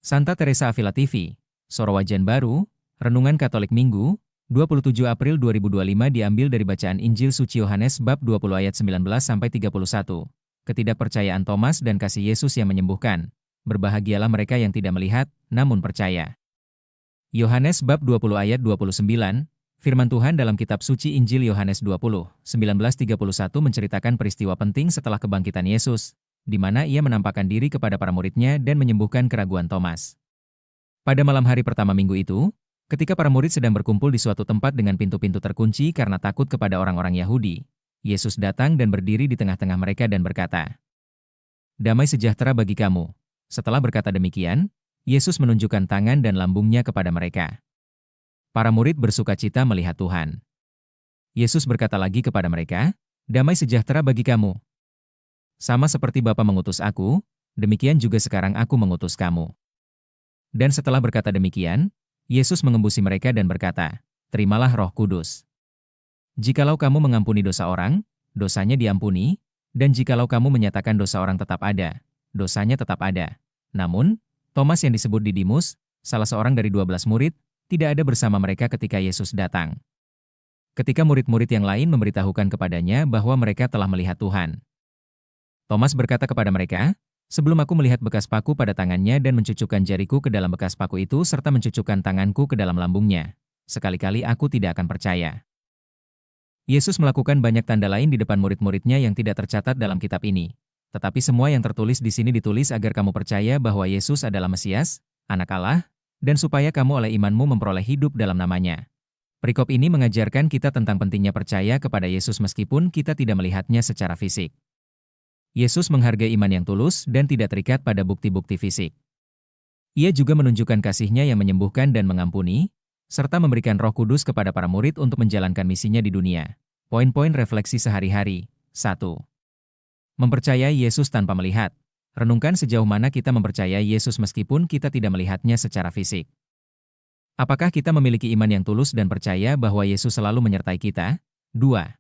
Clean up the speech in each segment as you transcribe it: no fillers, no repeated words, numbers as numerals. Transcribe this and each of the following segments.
Santa Teresa Avila TV, Sorowajan Baru, Renungan Katolik Minggu, 27 April 2025 diambil dari bacaan Injil Suci Yohanes bab 20 ayat 19-31. Ketidakpercayaan Thomas dan kasih Yesus yang menyembuhkan. Berbahagialah mereka yang tidak melihat, namun percaya. Yohanes bab 20 ayat 29, firman Tuhan dalam kitab suci Injil Yohanes 20, 19-31 menceritakan peristiwa penting setelah kebangkitan Yesus, di mana ia menampakkan diri kepada para muridnya dan menyembuhkan keraguan Thomas. Pada malam hari pertama minggu itu, ketika para murid sedang berkumpul di suatu tempat dengan pintu-pintu terkunci karena takut kepada orang-orang Yahudi, Yesus datang dan berdiri di tengah-tengah mereka dan berkata, "Damai sejahtera bagi kamu." Setelah berkata demikian, Yesus menunjukkan tangan dan lambungnya kepada mereka. Para murid bersukacita melihat Tuhan. Yesus berkata lagi kepada mereka, "Damai sejahtera bagi kamu. Sama seperti Bapa mengutus aku, demikian juga sekarang aku mengutus kamu." Dan setelah berkata demikian, Yesus mengembusi mereka dan berkata, "Terimalah Roh Kudus. Jikalau kamu mengampuni dosa orang, dosanya diampuni, dan jikalau kamu menyatakan dosa orang tetap ada, dosanya tetap ada." Namun, Thomas yang disebut Didimus, salah seorang dari 12 murid, tidak ada bersama mereka ketika Yesus datang. Ketika murid-murid yang lain memberitahukan kepadanya bahwa mereka telah melihat Tuhan, Thomas berkata kepada mereka, "Sebelum aku melihat bekas paku pada tangannya dan mencucukkan jariku ke dalam bekas paku itu serta mencucukkan tanganku ke dalam lambungnya, sekali-kali aku tidak akan percaya." Yesus melakukan banyak tanda lain di depan murid-muridnya yang tidak tercatat dalam kitab ini. Tetapi semua yang tertulis di sini ditulis agar kamu percaya bahwa Yesus adalah Mesias, Anak Allah, dan supaya kamu oleh imanmu memperoleh hidup dalam namanya. Perikop ini mengajarkan kita tentang pentingnya percaya kepada Yesus meskipun kita tidak melihatnya secara fisik. Yesus menghargai iman yang tulus dan tidak terikat pada bukti-bukti fisik. Ia juga menunjukkan kasih-Nya yang menyembuhkan dan mengampuni, serta memberikan Roh Kudus kepada para murid untuk menjalankan misinya di dunia. Poin-poin refleksi sehari-hari. 1. Mempercayai Yesus tanpa melihat. Renungkan sejauh mana kita mempercayai Yesus meskipun kita tidak melihatnya secara fisik. Apakah kita memiliki iman yang tulus dan percaya bahwa Yesus selalu menyertai kita? 2.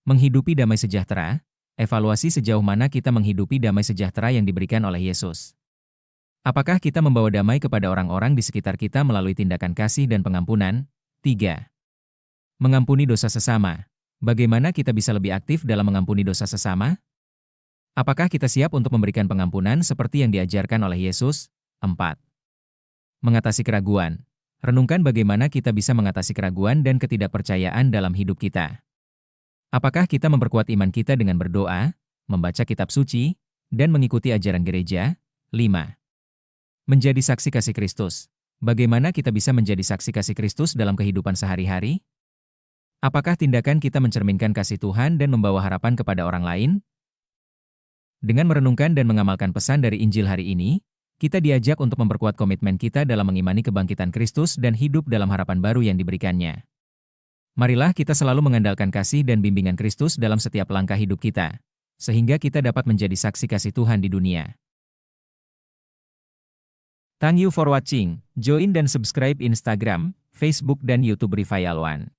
Menghidupi damai sejahtera. Evaluasi sejauh mana kita menghidupi damai sejahtera yang diberikan oleh Yesus. Apakah kita membawa damai kepada orang-orang di sekitar kita melalui tindakan kasih dan pengampunan? 3. Mengampuni dosa sesama. Bagaimana kita bisa lebih aktif dalam mengampuni dosa sesama? Apakah kita siap untuk memberikan pengampunan seperti yang diajarkan oleh Yesus? 4. Mengatasi keraguan. Renungkan bagaimana kita bisa mengatasi keraguan dan ketidakpercayaan dalam hidup kita. Apakah kita memperkuat iman kita dengan berdoa, membaca kitab suci, dan mengikuti ajaran gereja? 5. Menjadi saksi kasih Kristus. Bagaimana kita bisa menjadi saksi kasih Kristus dalam kehidupan sehari-hari? Apakah tindakan kita mencerminkan kasih Tuhan dan membawa harapan kepada orang lain? Dengan merenungkan dan mengamalkan pesan dari Injil hari ini, kita diajak untuk memperkuat komitmen kita dalam mengimani kebangkitan Kristus dan hidup dalam harapan baru yang diberikannya. Marilah kita selalu mengandalkan kasih dan bimbingan Kristus dalam setiap langkah hidup kita, sehingga kita dapat menjadi saksi kasih Tuhan di dunia. Thank you for watching. Join dan subscribe Instagram, Facebook dan YouTube Revival One.